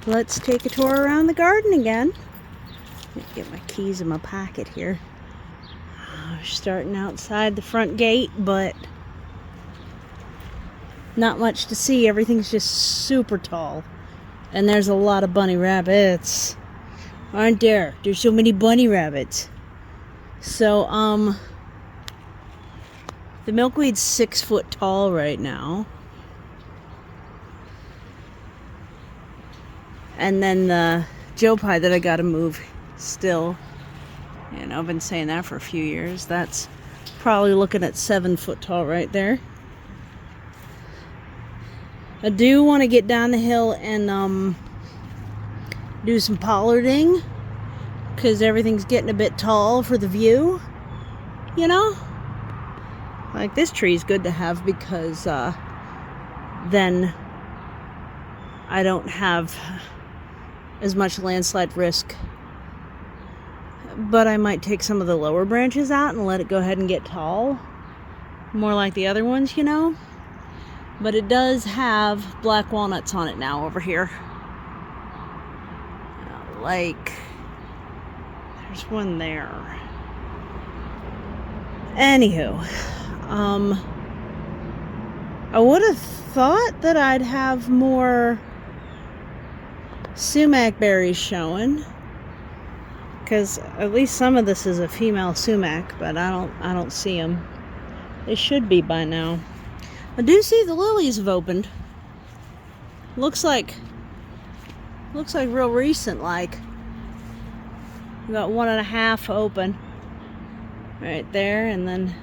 let's take a tour around the garden again. Get my keys in my pocket here. Starting outside the front gate, but not much to see. Everything's just super tall. And there's a lot of bunny rabbits. Aren't there? There's so many bunny rabbits. So, the milkweed's 6 foot tall right now. And then the Joe Pye that I gotta move still. And I've been saying that for a few years. That's probably looking at 7 foot tall right there. I do want to get down the hill and do some pollarding, because everything's getting a bit tall for the view, you know? Like, this tree is good to have because then I don't have as much landslide risk. But I might take some of the lower branches out and let it go ahead and get tall. More like the other ones, you know? But it does have black walnuts on it now over here. Like, there's one there. Anywho, I would have thought that I'd have more sumac berries showing, because at least some of this is a female sumac, but I don't see them. They should be by now. I do see the lilies have opened. Looks like real recent. Like, we got 1.5 open right there, and then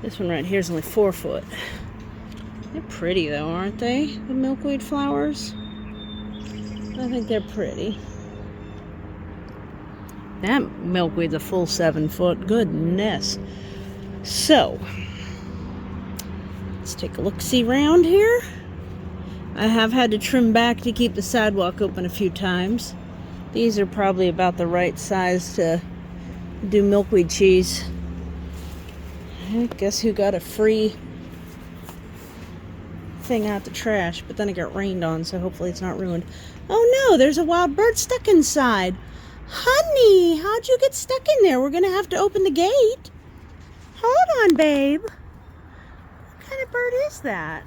this one right here is only 4 foot. They're pretty though, aren't they? The milkweed flowers. I think they're pretty. That milkweed's a full 7 foot. Goodness. So, let's take a look-see round here. I have had to trim back to keep the sidewalk open a few times. These are probably about the right size to do milkweed cheese. Guess who got a free thing out the trash, but then it got rained on, so hopefully it's not ruined. Oh no, there's a wild bird stuck inside. Honey, how'd you get stuck in there? We're gonna have to open the gate. Hold on, babe. What kind of bird is that?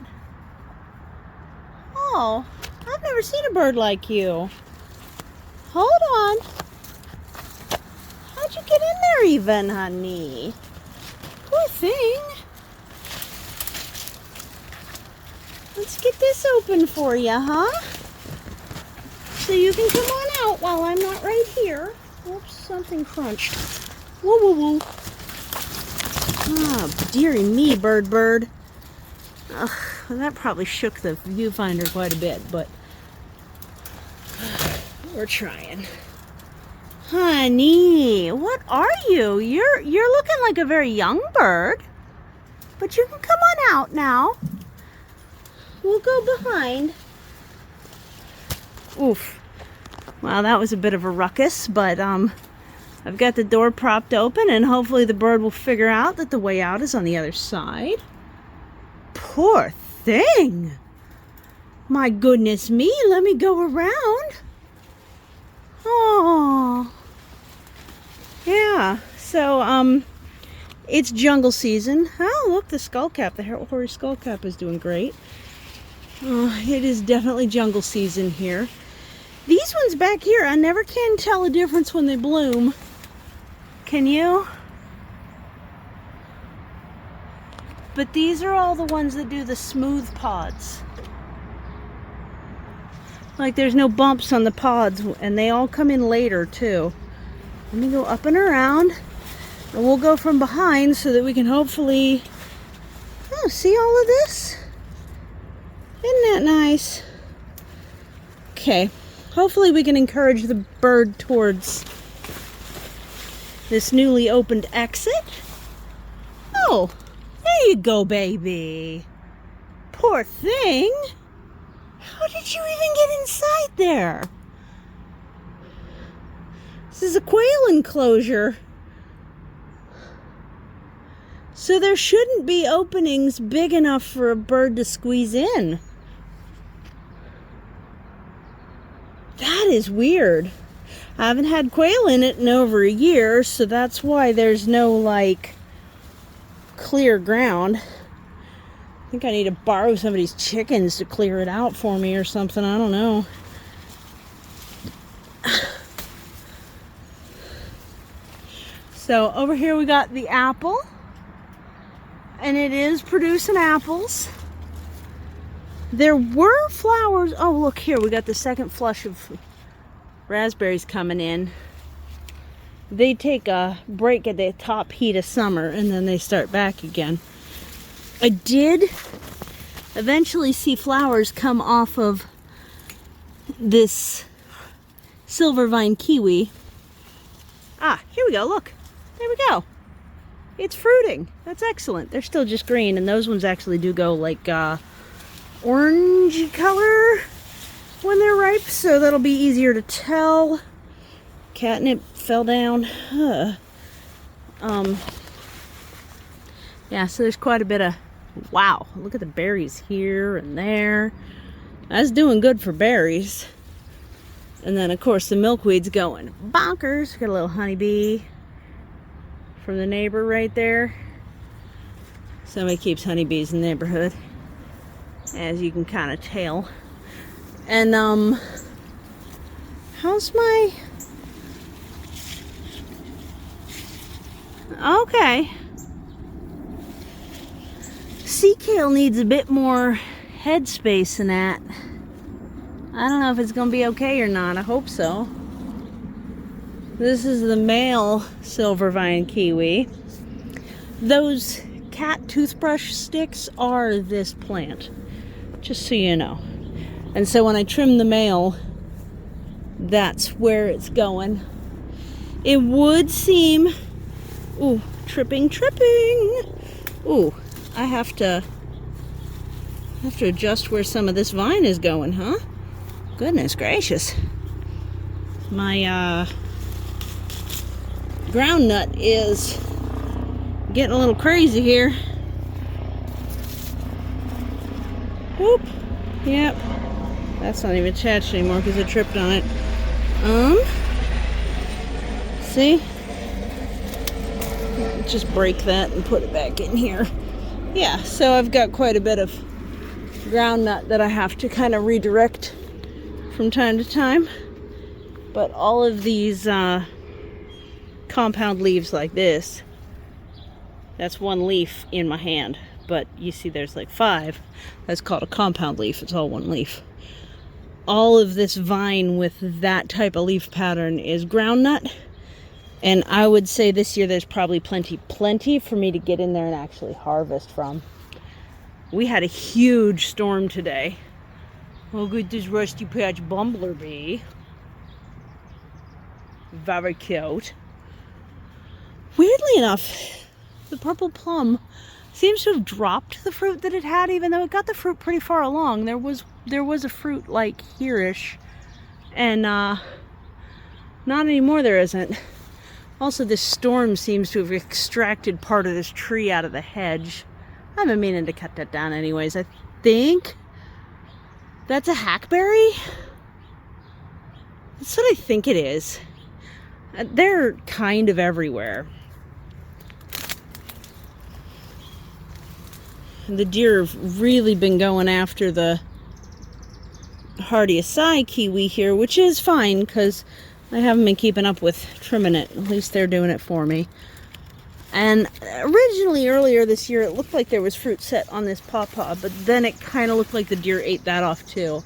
Oh, I've never seen a bird like you. Hold on. How'd you get in there even, honey? Poor thing. Let's get this open for you, huh? So you can come on out while I'm not right here. Oops, something crunched. Woo, woo, woo. Ah, dearie me, bird. Ugh, well, that probably shook the viewfinder quite a bit, but we're trying. Honey, what are you? You're looking like a very young bird, but you can come on out now. We'll go behind. Oof. Wow, that was a bit of a ruckus, but I've got the door propped open, and hopefully the bird will figure out that the way out is on the other side. Poor thing. My goodness me, let me go around. Oh. Yeah, so it's jungle season. Oh, look, the skullcap, the hoary skullcap is doing great. It is definitely jungle season here. These ones back here, I never can tell a difference when they bloom. Can you? But these are all the ones that do the smooth pods. Like, there's no bumps on the pods, and they all come in later too. Let me go up and around, and we'll go from behind so that we can hopefully, see all of this? Isn't that nice? Okay, hopefully we can encourage the bird towards this newly opened exit. Oh, there you go, baby. Poor thing. How did you even get inside there? This is a quail enclosure. So there shouldn't be openings big enough for a bird to squeeze in. is weird. I haven't had quail in it in over a year, so that's why there's no, like, clear ground. I think I need to borrow somebody's chickens to clear it out for me or something. I don't know. So over here we got the apple. And it is producing apples. There were flowers. Oh, look here. We got the second flush of raspberries coming in. They take a break at the top heat of summer and then they start back again. I did eventually see flowers come off of this silver vine kiwi. Ah, here we go. Look. There we go. It's fruiting. That's excellent. They're still just green, and those ones actually do go like orangey color when they're ripe, so that'll be easier to tell. Catnip fell down. Yeah, so there's quite a bit of, wow, look at the berries here and there. That's doing good for berries. And then, of course, the milkweed's going bonkers. Got a little honeybee from the neighbor right there. Somebody keeps honeybees in the neighborhood, as you can kind of tell. And how's my, okay, sea kale needs a bit more headspace than that. I don't know if it's gonna be okay or not. I hope so. This is the male silver vine kiwi. Those cat toothbrush sticks are this plant, just so you know. And so when I trim the male, that's where it's going. It would seem, ooh, tripping. Ooh, I have to adjust where some of this vine is going, huh? Goodness gracious. My ground nut is getting a little crazy here. Whoop. Yep. That's not even attached anymore because I tripped on it. See? Just break that and put it back in here. Yeah, so I've got quite a bit of ground nut that I have to kind of redirect from time to time. But all of these compound leaves like this, that's one leaf in my hand, but you see there's like 5. That's called a compound leaf. It's all one leaf. All of this vine with that type of leaf pattern is ground nut, and I would say this year there's probably plenty for me to get in there and actually harvest from. We had a huge storm today. Look at this rusty patch bumblebee. Very cute. Weirdly enough, the purple plum seems to have dropped the fruit that it had, even though it got the fruit pretty far along. There was a fruit like here-ish, and not anymore. There isn't. Also, this storm seems to have extracted part of this tree out of the hedge. I've been meaning to cut that down anyways. I think that's a hackberry. That's what I think it is. They're kind of everywhere. The deer have really been going after the hardy acai kiwi here, which is fine because I haven't been keeping up with trimming it. At least they're doing it for me. And originally, earlier this year, it looked like there was fruit set on this pawpaw, but then it kind of looked like the deer ate that off too.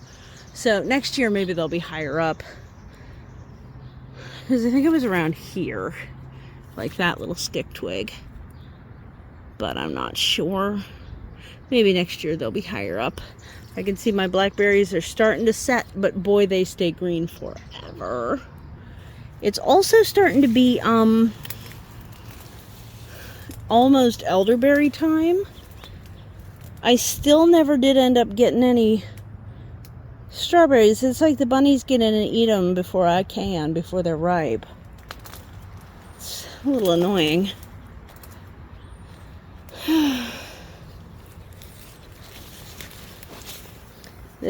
So next year, maybe they'll be higher up. Because I think it was around here, like that little stick twig. But I'm not sure. Maybe next year they'll be higher up. I can see my blackberries are starting to set, but boy, they stay green forever. It's also starting to be almost elderberry time. I still never did end up getting any strawberries. It's like the bunnies get in and eat them before I can, before they're ripe. It's a little annoying.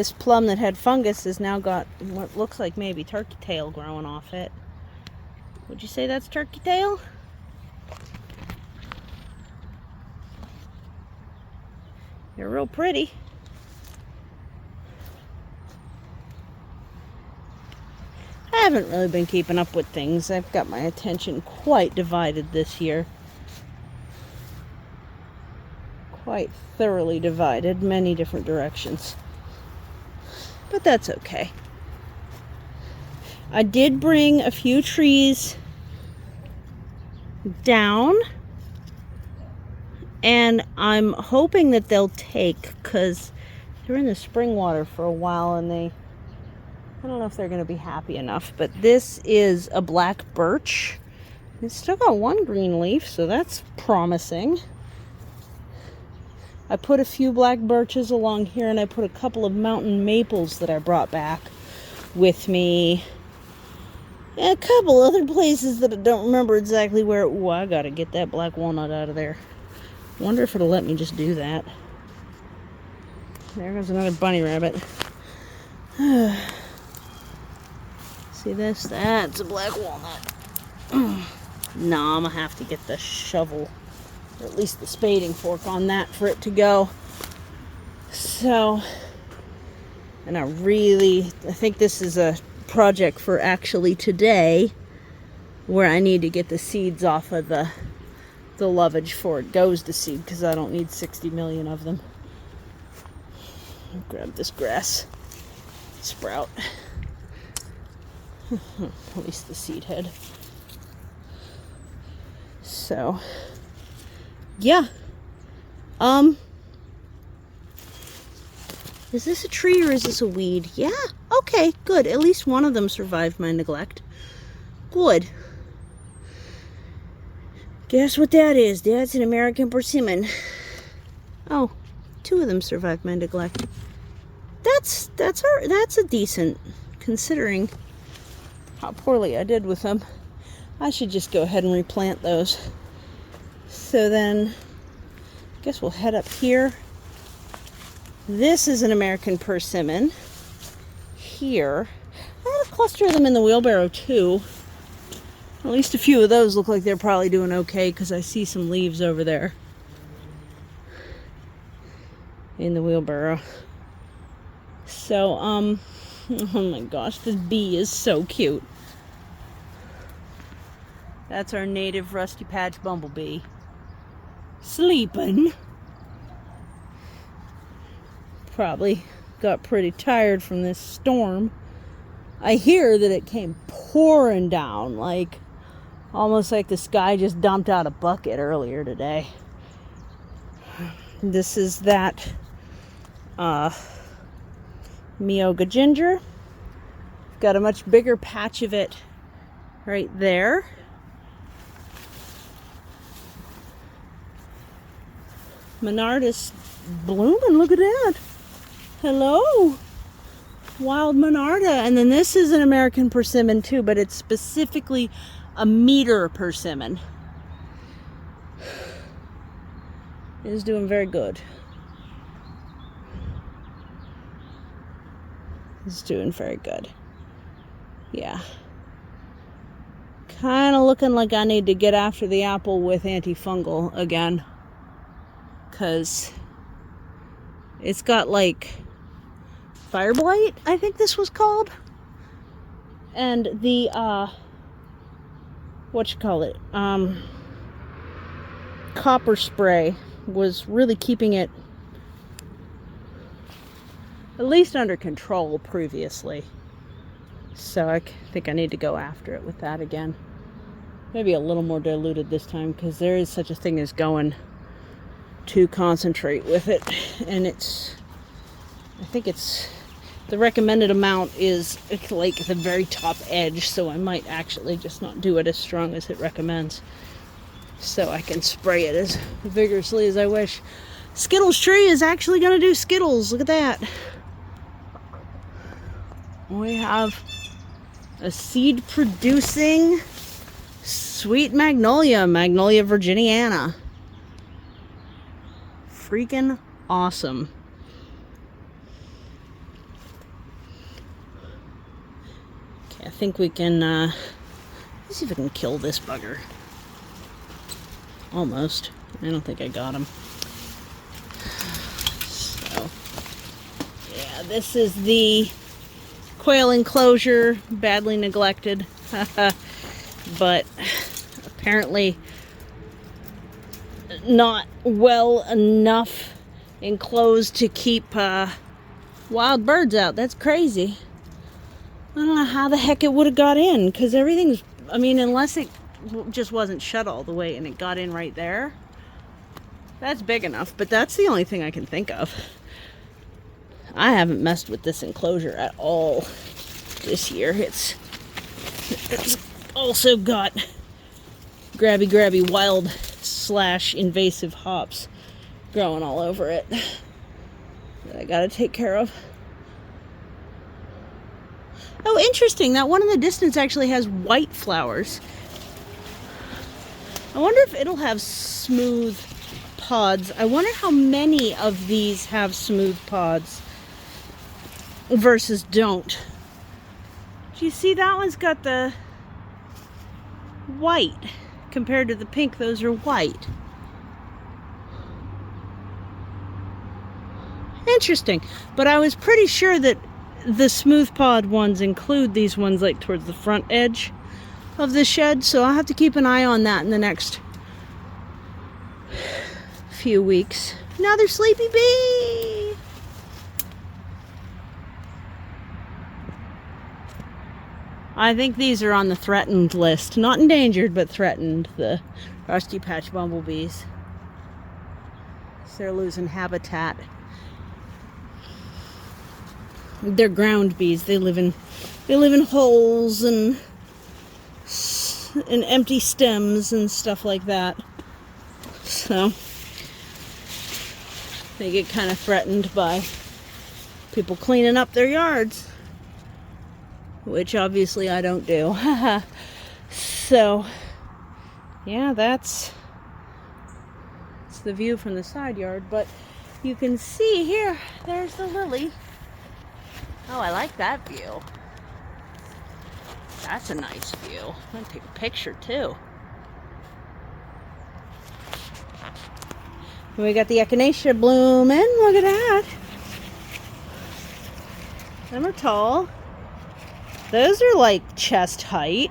This plum that had fungus has now got what looks like maybe turkey tail growing off it. Would you say that's turkey tail? They're real pretty. I haven't really been keeping up with things. I've got my attention quite divided this year. Quite thoroughly divided, many different directions. But that's okay. I did bring a few trees down, and I'm hoping that they'll take, because they're in the spring water for a while, and I don't know if they're going to be happy enough. But this is a black birch. It's still got one green leaf, so that's promising. I put a few black birches along here, and I put a couple of mountain maples that I brought back with me. And a couple other places that I don't remember exactly where. Ooh, I gotta get that black walnut out of there. Wonder if it'll let me just do that. There goes another bunny rabbit. See this? That's a black walnut. Nah, I'm gonna have to get the shovel, or at least the spading fork on that for it to go. So, and I think this is a project for actually today, where I need to get the seeds off of the lovage before it goes to seed, because I don't need 60 million of them. Grab this grass sprout. At least the seed head. So, yeah. Is this a tree or is this a weed? Yeah, okay, good. At least one of them survived my neglect. Good. Guess what that is? That's an American persimmon. Oh, two of them survived my neglect. That's a decent, considering how poorly I did with them. I should just go ahead and replant those. So then, I guess we'll head up here. This is an American persimmon. Here, I had a cluster of them in the wheelbarrow too. At least a few of those look like they're probably doing okay, because I see some leaves over there in the wheelbarrow. So, oh my gosh, this bee is so cute. That's our native rusty patch bumblebee. Sleeping. Probably got pretty tired from this storm. I hear that it came pouring down, like almost like the sky just dumped out a bucket earlier today. This is that Meoga ginger. Got a much bigger patch of it right there. Monarda blooming, look at that. Hello, wild Monarda. And then this is an American persimmon too, but it's specifically a meter persimmon. It is doing very good. It's doing very good. Yeah. Kind of looking like I need to get after the apple with antifungal again, because it's got like fire blight, I think this was called. And the copper spray was really keeping it at least under control previously. So I think I need to go after it with that again. Maybe a little more diluted this time, because there is such a thing as going to concentrate with it, and I think the recommended amount is like the very top edge, so I might actually just not do it as strong as it recommends, so I can spray it as vigorously as I wish. Skittles tree is actually going to do Skittles. Look at that. We have a seed producing sweet magnolia, Magnolia virginiana. Freaking awesome. Okay, I think we can, let's see if I can kill this bugger. Almost. I don't think I got him. So, yeah, this is the quail enclosure, badly neglected. But apparently not well enough enclosed to keep wild birds out. That's crazy. I don't know how the heck it would have got in, because everything's, I mean, unless it just wasn't shut all the way and it got in right there. That's big enough, but that's the only thing I can think of. I haven't messed with this enclosure at all this year. It's also got grabby wild / invasive hops growing all over it that I gotta take care of. Oh, interesting. That one in the distance actually has white flowers. I wonder if it'll have smooth pods. I wonder how many of these have smooth pods versus don't. Do you see that one's got the white compared to the pink? Those are white. Interesting. But I was pretty sure that the smooth pod ones include these ones like towards the front edge of the shed, so I'll have to keep an eye on that in the next few weeks. Another sleepy bee! I think these are on the threatened list. Not endangered, but threatened, the rusty patch bumblebees. So they're losing habitat. They're ground bees. They live in holes and empty stems and stuff like that. So they get kind of threatened by people cleaning up their yards, which obviously I don't do. So yeah, that's the view from the side yard, but you can see here, there's the lily. Oh, I like that view. That's a nice view. I'm gonna take a picture too. And we got the echinacea blooming. Look at that. Them are tall. Those are like chest height.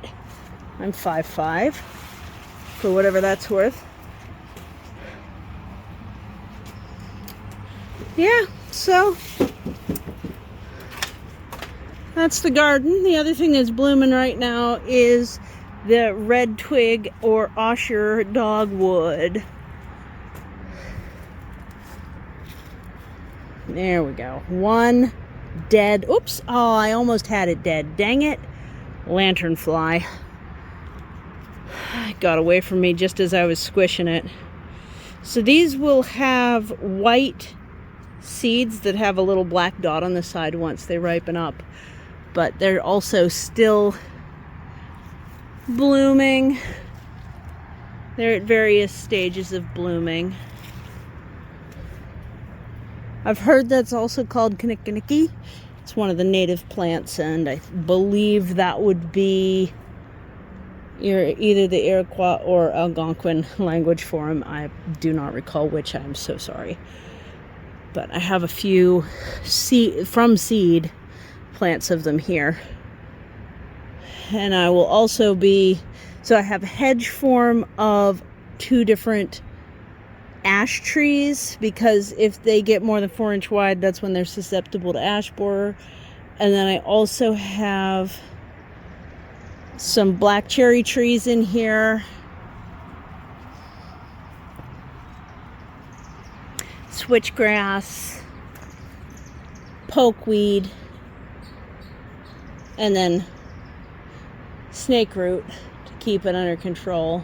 I'm 5'5", for whatever that's worth. Yeah, so that's the garden. The other thing that's blooming right now is the red twig or Osher dogwood. There we go. One dead. Oops. Oh, I almost had it dead. Dang it. Lanternfly. It got away from me just as I was squishing it. So these will have white seeds that have a little black dot on the side once they ripen up. But they're also still blooming. They're at various stages of blooming. I've heard that's also called kinnikinnicky. It's one of the native plants, and I believe that would be either the Iroquois or Algonquin language for them. I do not recall which. I'm so sorry. But I have a few from seed plants of them here. And I will also so I have a hedge form of 2 different ash trees, because if they get more than 4 inch wide, that's when they're susceptible to ash borer. And then I also have some black cherry trees in here, switchgrass, pokeweed, and then snake root to keep it under control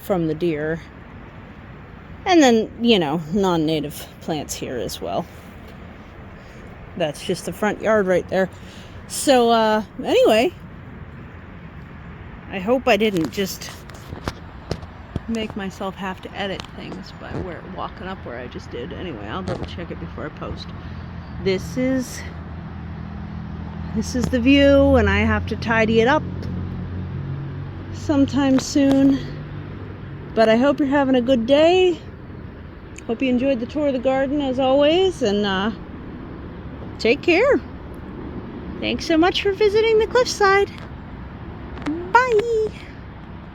from the deer. And then, non-native plants here as well. That's just the front yard right there. So, anyway, I hope I didn't just make myself have to edit things by walking up where I just did. Anyway, I'll double check it before I post. This is This is the view, and I have to tidy it up sometime soon. But I hope you're having a good day. Hope you enjoyed the tour of the garden as always, and take care. Thanks so much for visiting the cliffside. Bye.